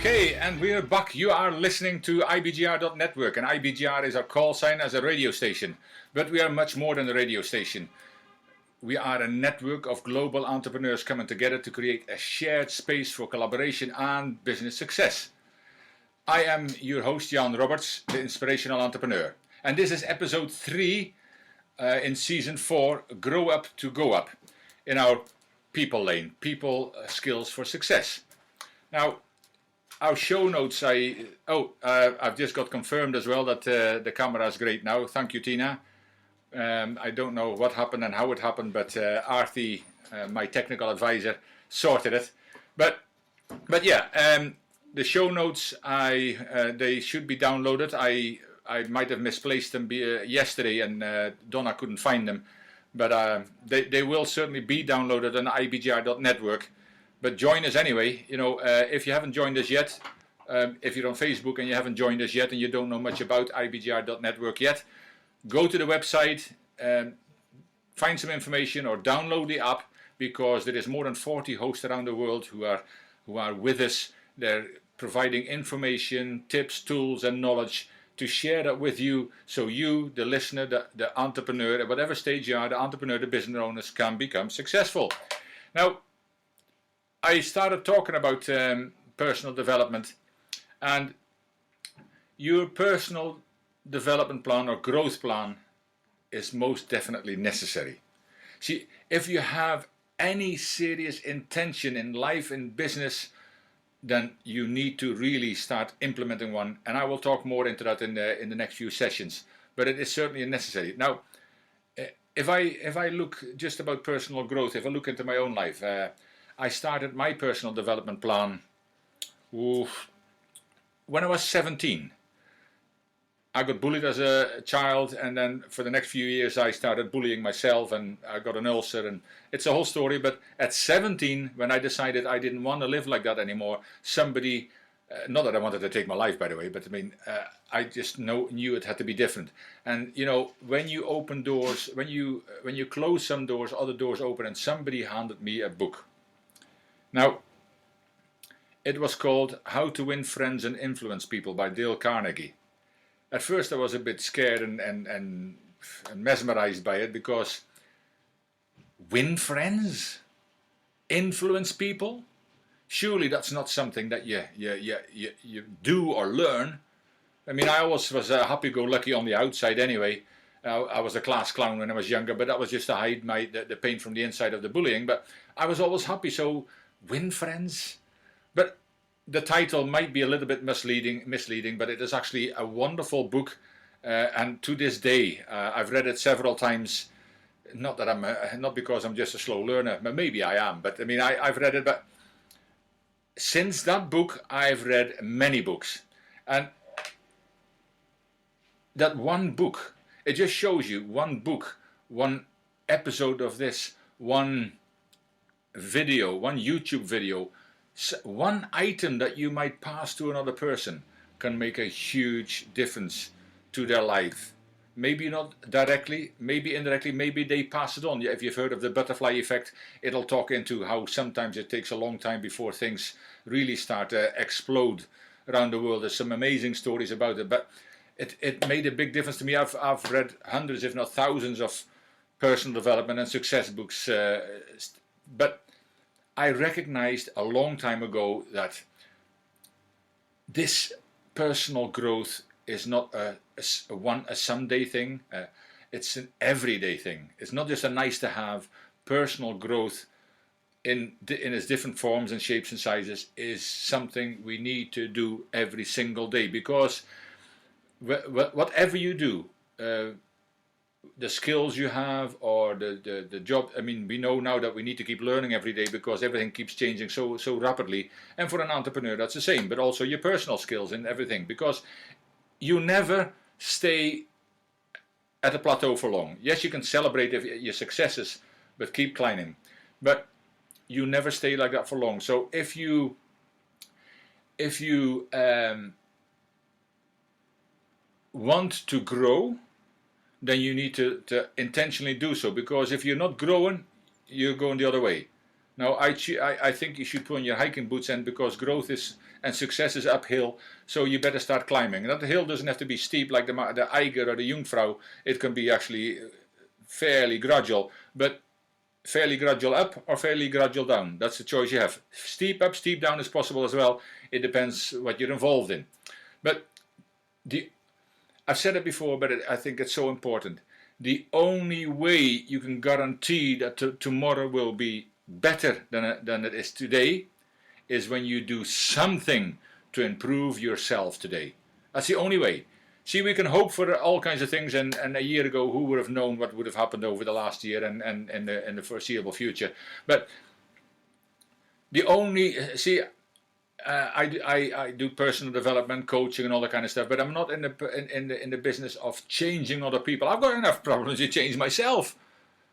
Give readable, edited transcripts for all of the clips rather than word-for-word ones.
Okay, and we're back. You are listening to IBGR.network, and IBGR is our call sign as a radio station. But we are much more than a radio station. We are a network of global entrepreneurs coming together to create a shared space for collaboration and business success. I am your host, Jan Roberts, the Inspirational Entrepreneur. And this is episode 3 in season 4, Grow Up to Go Up, in our people lane, people skills for success. Now, our show notes, I've just got confirmed as well that the camera is great now. Thank you, Tina. I don't know what happened and how it happened, but Arthi, my technical advisor, sorted it. But yeah, the show notes, they should be downloaded. I might have misplaced them yesterday, and Donna couldn't find them. But they will certainly be downloaded on IBGR.network. But join us anyway. You know, if you haven't joined us yet, if you're on Facebook and you haven't joined us yet and you don't know much about IBGR.network yet, go to the website, find some information or download the app, because there is more than 40 hosts around the world who are with us. They're providing information, tips, tools and knowledge to share that with you, so you, the listener, the entrepreneur, at whatever stage you are, the entrepreneur, the business owners, can become successful. Now, I started talking about personal development, and your personal development plan or growth plan is most definitely necessary. See, if you have any serious intention in life and business, then you need to really start implementing one, and I will talk more into that in the next few sessions. But it is certainly necessary. Now, if I look just about personal growth, if I look into my own life, I started my personal development plan when I was 17. I got bullied as a child, and then for the next few years I started bullying myself, and I got an ulcer, and it's a whole story. But at 17, when I decided I didn't want to live like that anymore, somebody, not that I wanted to take my life, by the way, but I mean, I just knew it had to be different. And you know, when you open doors, when you close some doors, other doors open, and somebody handed me a book. Now, it was called How to Win Friends and Influence People by Dale Carnegie. At first I was a bit scared and mesmerized by it, because win friends? Influence people? Surely that's not something that you do or learn. I mean, I always was happy-go-lucky on the outside anyway. I was a class clown when I was younger, but that was just to hide the pain from the inside of the bullying. But I was always happy, so win friends? But the title might be a little bit misleading, but it is actually a wonderful book, and to this day I've read it several times. Not that not because I'm just a slow learner, but maybe I am. But I mean, I've read it. But since that book, I've read many books, and that one book, it just shows you one book, one episode of this, one video, one YouTube video, one item that you might pass to another person can make a huge difference to their life. Maybe not directly, maybe indirectly, maybe they pass it on. If you've heard of the butterfly effect, it'll talk into how sometimes it takes a long time before things really start to explode around the world. There's some amazing stories about it, but it made a big difference to me. I've read hundreds, if not thousands, of personal development and success books, but I recognized a long time ago that this personal growth is not a someday thing. It's an everyday thing. It's not just a nice to have. Personal growth in its different forms and shapes and sizes is something we need to do every single day, because whatever you do, the skills you have or the job, I mean, we know now that we need to keep learning every day, because everything keeps changing so rapidly. And for an entrepreneur, that's the same, but also your personal skills and everything, because you never stay at a plateau for long. Yes, you can celebrate your successes, but keep climbing. But you never stay like that for long. So if you want to grow, then you need to intentionally do so, because if you're not growing, you're going the other way. Now, I think you should put on your hiking boots, and because growth is and success is uphill, so you better start climbing. That hill doesn't have to be steep like the Eiger or the Jungfrau. It can be actually fairly gradual, but fairly gradual up or fairly gradual down. That's the choice you have. Steep up, steep down is possible as well. It depends what you're involved in. But I've said it before, but I think it's so important. The only way you can guarantee that tomorrow will be better than it is today is when you do something to improve yourself today. That's the only way. See, we can hope for all kinds of things, and a year ago, who would have known what would have happened over the last year and in the foreseeable future? But the only, see, I do personal development, coaching, and all that kind of stuff. But I'm not in the business of changing other people. I've got enough problems to change myself.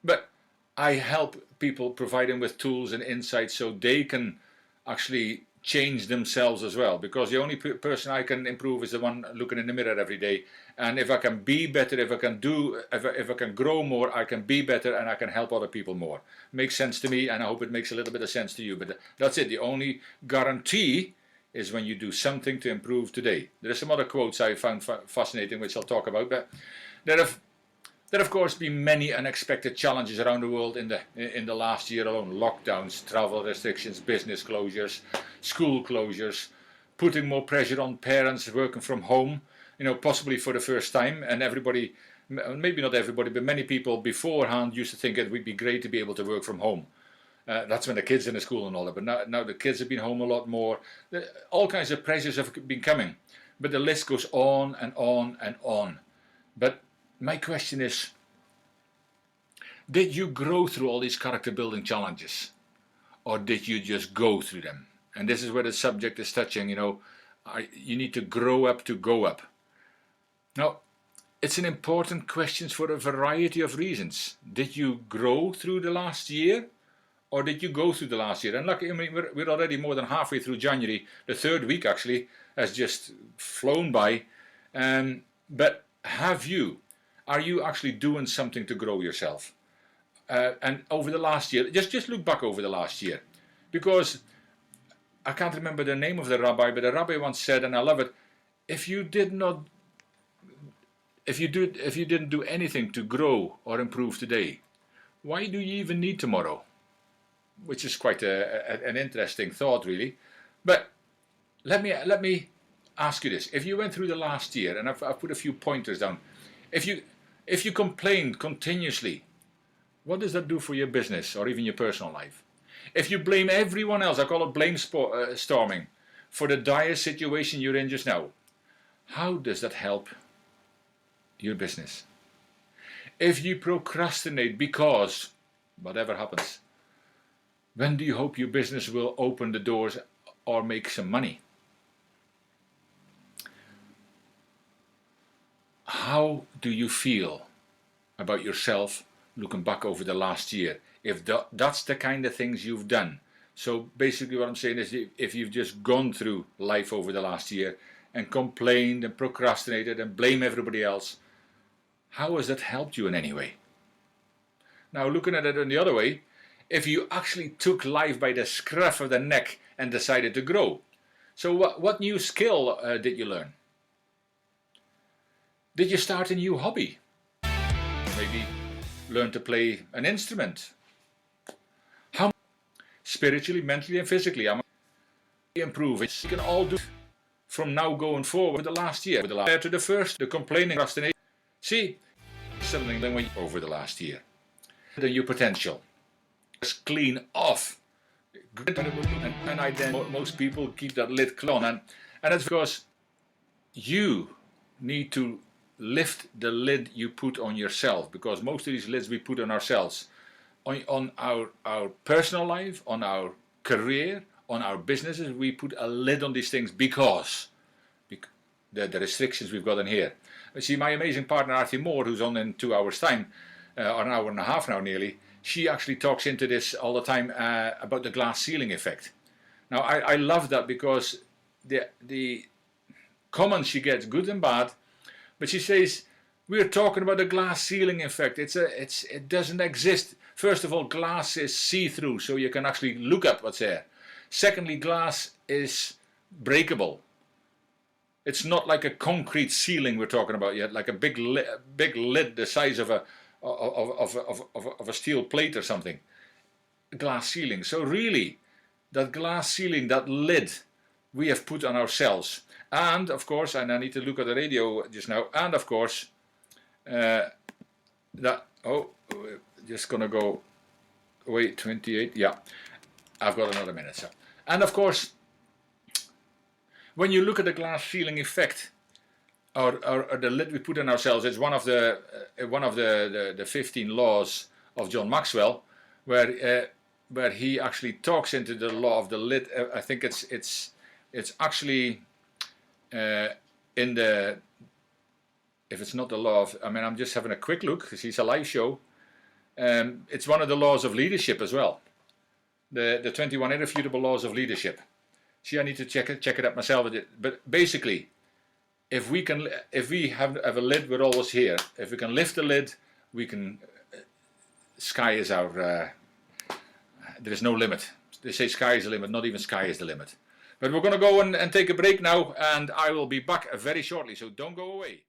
But I help people, provide them with tools and insights so they can actually change themselves as well. Because the only person I can improve is the one looking in the mirror every day. And if I can be better, if I can grow more, I can be better and I can help other people more. Makes sense to me, and I hope it makes a little bit of sense to you. But that's it. The only guarantee is when you do something to improve today. There are some other quotes I found fascinating, which I'll talk about. But there have of course been many unexpected challenges around the world in the last year alone. Lockdowns, travel restrictions, business closures, school closures, putting more pressure on parents working from home, possibly for the first time. And everybody, maybe not everybody, but many people beforehand used to think it would be great to be able to work from home. That's when the kids are in the school and all that. But now the kids have been home a lot more. All kinds of pressures have been coming. But the list goes on and on and on. But my question is, did you grow through all these character building challenges? Or did you just go through them? And this is where the subject is touching, you need to grow up to go up. Now, it's an important question for a variety of reasons. Did you grow through the last year? Or did you go through the last year? And luckily, we're already more than halfway through January. The third week, actually, has just flown by. But are you actually doing something to grow yourself? And over the last year, just look back over the last year. Because I can't remember the name of the rabbi, but the rabbi once said, and I love it, if you didn't do anything to grow or improve today, why do you even need tomorrow? Which is quite an interesting thought, really. But let me ask you this: if you went through the last year, and I've put a few pointers down, if you complained continuously, what does that do for your business or even your personal life? If you blame everyone else, I call it blame storming, for the dire situation you're in just now, how does that help your business? If you procrastinate because whatever happens, when do you hope your business will open the doors or make some money? How do you feel about yourself looking back over the last year? If that's the kind of things you've done. So basically what I'm saying is, if you've just gone through life over the last year and complained and procrastinated and blame everybody else, how has that helped you in any way? Now, looking at it in the other way, if you actually took life by the scruff of the neck and decided to grow, so what new skill did you learn? Did you start a new hobby? Maybe learn to play an instrument? How spiritually, mentally, and physically am I improving? You can all do from now going forward the last year, compared to the first, the complaining, procrastination. See, something over the last year. The new potential. Just clean off. And most people keep that lid closed, and that's because you need to lift the lid you put on yourself, because most of these lids we put on ourselves, on our personal life, on our career, on our businesses. We put a lid on these things because the restrictions we've got in here. You see, my amazing partner Artie Moore, who's on in 2 hours time, or an hour and a half now nearly, she actually talks into this all the time about the glass ceiling effect. Now I love that, because the comments she gets, good and bad, but she says We're talking about a glass ceiling effect. It doesn't exist. First of all, glass is see-through, so you can actually look at what's there. Secondly, glass is breakable. It's not like a concrete ceiling we're talking about yet, like a big lid the size of a steel plate or something. Glass ceiling. So really, that glass ceiling, that lid, we have put on ourselves. And of course, and I need to look at the radio just now. And of course, just gonna go. Wait, 28. Yeah, I've got another minute. So, and of course, when you look at the glass ceiling effect, or the lid we put on ourselves, it's one of the 15 laws of John Maxwell, where he actually talks into the law of the lid. I think it's actually in the, if it's not the law of, I mean, I'm just having a quick look because it's a live show. It's one of the laws of leadership as well. The 21 irrefutable laws of leadership. See, I need to check it up myself. But basically, if we have a lid, we're always here. If we can lift the lid, we can. Sky is our. There is no limit. They say sky is the limit. Not even sky is the limit. But we're going to go and take a break now, and I will be back very shortly. So don't go away.